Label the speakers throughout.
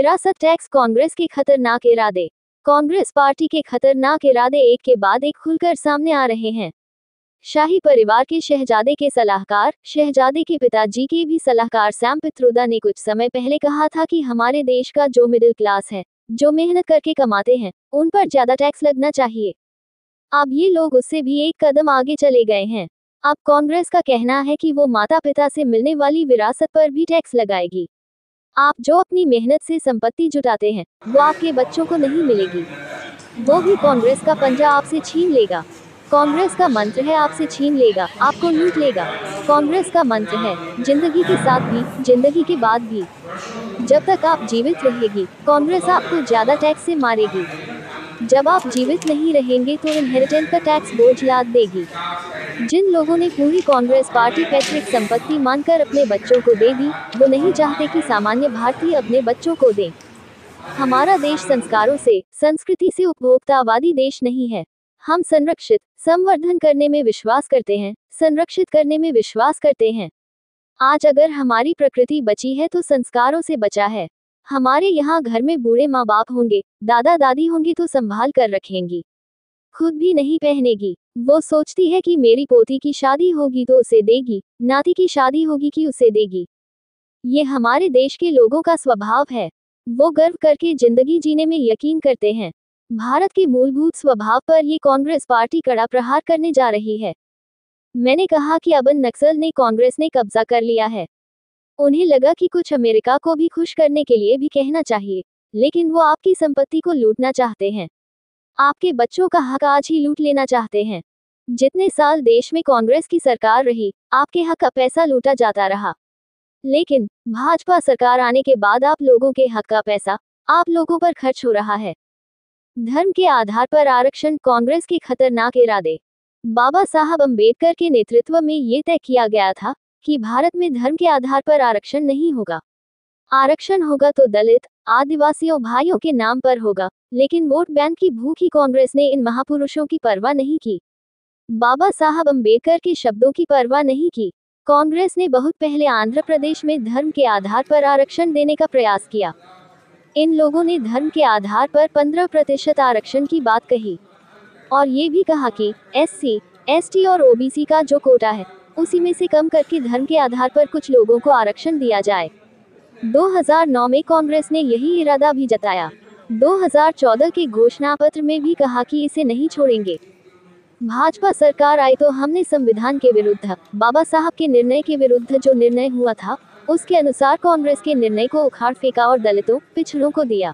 Speaker 1: विरासत टैक्स, कांग्रेस के खतरनाक इरादे। कांग्रेस पार्टी के खतरनाक इरादे एक के बाद एक खुलकर सामने आ रहे हैं। शाही परिवार के शहजादे के सलाहकार, शहजादे के पिताजी के भी सलाहकार सैम पित्रोदा ने कुछ समय पहले कहा था कि हमारे देश का जो मिडिल क्लास है, जो मेहनत करके कमाते हैं, उन पर ज्यादा टैक्स लगना चाहिए। अब ये लोग उससे भी एक कदम आगे चले गए हैं। अब कांग्रेस का कहना है कि वो माता पिता से मिलने वाली विरासत पर भी टैक्स लगाएगी। आप जो अपनी मेहनत से संपत्ति जुटाते हैं, वो आपके बच्चों को नहीं मिलेगी। वो भी कांग्रेस का पंजा आपसे छीन लेगा। कांग्रेस का मंत्र है आपसे छीन लेगा, आपको लूट लेगा। कांग्रेस का मंत्र है जिंदगी के साथ भी, जिंदगी के बाद भी। जब तक आप जीवित रहेगी, कांग्रेस आपको ज्यादा टैक्स से मारेगी। जब आप जीवित नहीं रहेंगे तो इनहेरिटेंस का टैक्स बोझ लाद देगी। जिन लोगों ने पूरी कांग्रेस पार्टी पैतृक संपत्ति मानकर अपने बच्चों को दे दी, वो नहीं चाहते कि सामान्य भारतीय अपने बच्चों को दें। हमारा देश संस्कारों से, संस्कृति से उपभोक्तावादी देश नहीं है। हम संरक्षित, संवर्धन करने में विश्वास करते हैं, संरक्षित करने में विश्वास करते हैं। आज अगर हमारी प्रकृति बची है तो संस्कारों से बचा है। हमारे यहाँ घर में बूढ़े माँ बाप होंगे, दादा दादी होंगी तो संभाल कर रखेंगी, खुद भी नहीं पहनेगी। वो सोचती है कि मेरी पोती की शादी होगी तो उसे देगी, नाती की शादी होगी कि उसे देगी। ये हमारे देश के लोगों का स्वभाव है। वो गर्व करके जिंदगी जीने में यकीन करते हैं। भारत के मूलभूत स्वभाव पर ये कांग्रेस पार्टी कड़ा प्रहार करने जा रही है। मैंने कहा कि अब नक्सल ने कांग्रेस ने कब्जा कर लिया है। उन्हें लगा कि कुछ अमेरिका को भी खुश करने के लिए भी कहना चाहिए, लेकिन वो आपकी संपत्ति को लूटना चाहते हैं। आपके बच्चों का हक आज ही लूट लेना चाहते हैं। जितने साल देश में कांग्रेस की सरकार रही, आपके हक का पैसा लूटा जाता रहा। लेकिन भाजपा सरकार आने के बाद आप लोगों के हक का पैसा आप लोगों पर खर्च हो रहा है। धर्म के आधार पर आरक्षण, कांग्रेस के खतरनाक इरादे। बाबा साहब अंबेडकर के नेतृत्व में ये तय किया गया था कि भारत में धर्म के आधार पर आरक्षण नहीं होगा। आरक्षण होगा तो दलित, आदिवासियों भाइयों के नाम पर होगा। लेकिन वोट बैंक की भूखी कांग्रेस ने इन महापुरुषों की परवाह नहीं की। बाबा साहब अंबेडकर के शब्दों की परवाह नहीं की। कांग्रेस ने बहुत पहले आंध्र प्रदेश में धर्म के आधार पर आरक्षण देने का प्रयास किया। इन लोगों ने धर्म के आधार पर 15% आरक्षण की बात कही और ये भी कहा कि SC, ST और OBC का जो कोटा है, उसी में से कम करके धर्म के आधार पर कुछ लोगों को आरक्षण दिया जाए। 2009 में कांग्रेस ने यही इरादा भी जताया। 2014 के घोषणा पत्र में भी कहा कि इसे नहीं छोड़ेंगे। भाजपा सरकार आई तो हमने संविधान के विरुद्ध, बाबा साहब के निर्णय के विरुद्ध जो निर्णय हुआ था, उसके अनुसार कांग्रेस के निर्णय को उखाड़ फेंका और दलितों, पिछड़ों को दिया।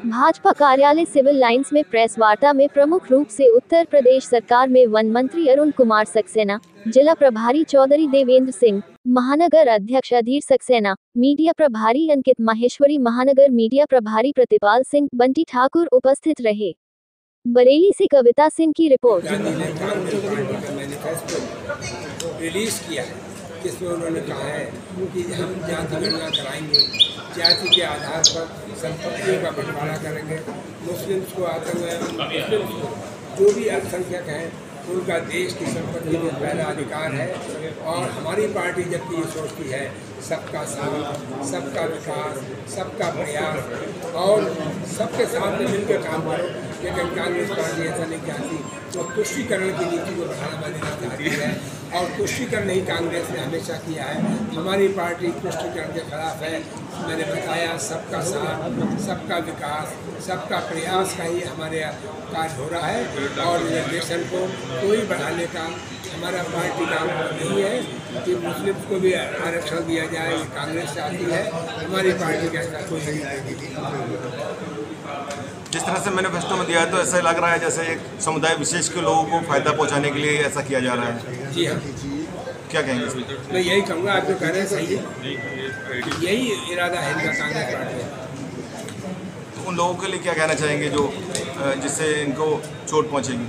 Speaker 1: भाजपा कार्यालय सिविल लाइंस में प्रेस वार्ता में प्रमुख रूप से उत्तर प्रदेश सरकार में वन मंत्री अरुण कुमार सक्सेना, जिला प्रभारी चौधरी देवेंद्र सिंह, महानगर अध्यक्ष अधीर सक्सेना, मीडिया प्रभारी अंकित माहेश्वरी, महानगर मीडिया प्रभारी प्रतिपाल सिंह, बंटी ठाकुर उपस्थित रहे। बरेली से कविता सिंह की रिपोर्ट।
Speaker 2: रिलीज किया है जिसमें उन्होंने कहा है कि हम जाति गणना कराएंगे, जाति के आधार पर संपत्तियों का बंटवारा करेंगे, मुस्लिम्स को मुस्लिम्स को जो भी अल्पसंख्यक हैं उनका देश की संपत्ति में पहला अधिकार है। और हमारी पार्टी जबकि ये सोचती है सबका साथ, सबका विकास, सबका प्रयास और सबके साथ में मिलकर काम करो, लेकिन कांग्रेस पार्टी ऐसा नहीं चाहती। तो तुष्टीकरण की नीति को बढ़ावा देना चाहती है और तुष्टीकरण ही कांग्रेस ने हमेशा किया है। हमारी पार्टी तुष्टीकरण के खिलाफ है। मैंने बताया सबका साथ, सबका विकास, सबका प्रयास का ही हमारे कार्य हो रहा है और रिजर्वेशन को कोई बढ़ाने का हमारा पार्टी का नहीं है कि मुस्लिम्स को भी आरक्षण दिया जाए। कांग्रेस चाहती है, हमारी पार्टी का ऐसा कोई नहीं।
Speaker 3: जिस तरह से मैनिफेस्टो में दिया है तो ऐसा लग रहा है जैसे एक समुदाय विशेष के लोगों को फायदा पहुंचाने के लिए ऐसा किया जा रहा है।
Speaker 2: जी हाँ,
Speaker 3: क्या कहेंगे इसमें?
Speaker 2: मैं यही कहूँगा, आप जो कह रहे हैं सही है, यही इरादा है इनका कांग्रेस पार्टी का।
Speaker 3: तो उन लोगों के लिए क्या कहना चाहेंगे जो जिससे इनको चोट पहुंचेगी?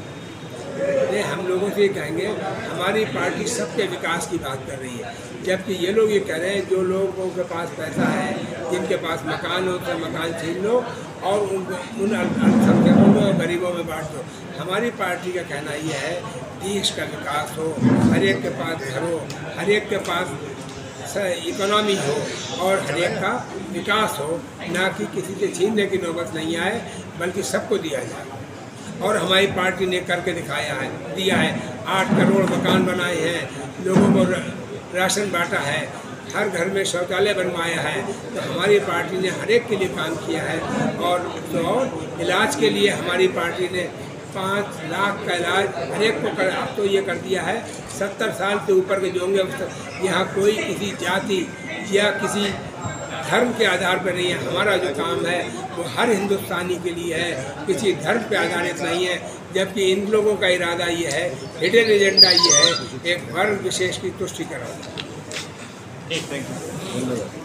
Speaker 2: नहीं, हम लोगों से ये कहेंगे हमारी पार्टी सबके विकास की बात कर रही है, जबकि ये लोग ये कह रहे हैं जो लोगों के पास पैसा है, जिनके पास मकान हो तो मकान छीन लो और उन अल्पसंख्यकों में और गरीबों में बांट दो। हमारी पार्टी का कहना ये है देश का विकास हो, हर एक के पास घर हो, हर एक के पास इकोनॉमी हो और हर एक का विकास हो, ना कि किसी से छीनने की नौबत नहीं आए, बल्कि सबको दिया जाए। और हमारी पार्टी ने करके दिया है। 8 करोड़ मकान बनाए हैं, लोगों को राशन बांटा है, हर घर में शौचालय बनवाया है। तो हमारी पार्टी ने हर एक के लिए काम किया है। और इलाज के लिए हमारी पार्टी ने 5 लाख का इलाज हर एक को अब तो ये कर दिया है। 70 साल से ऊपर के जो होंगे, यहाँ कोई किसी जाति या किसी धर्म के आधार पर नहीं है। हमारा जो काम है वो हर हिंदुस्तानी के लिए है, किसी धर्म पे आधारित नहीं है। जबकि इन लोगों का इरादा ये है, हिडन एजेंडा ये है, एक वर्ग विशेष की तुष्टि कराना।
Speaker 3: Thank you.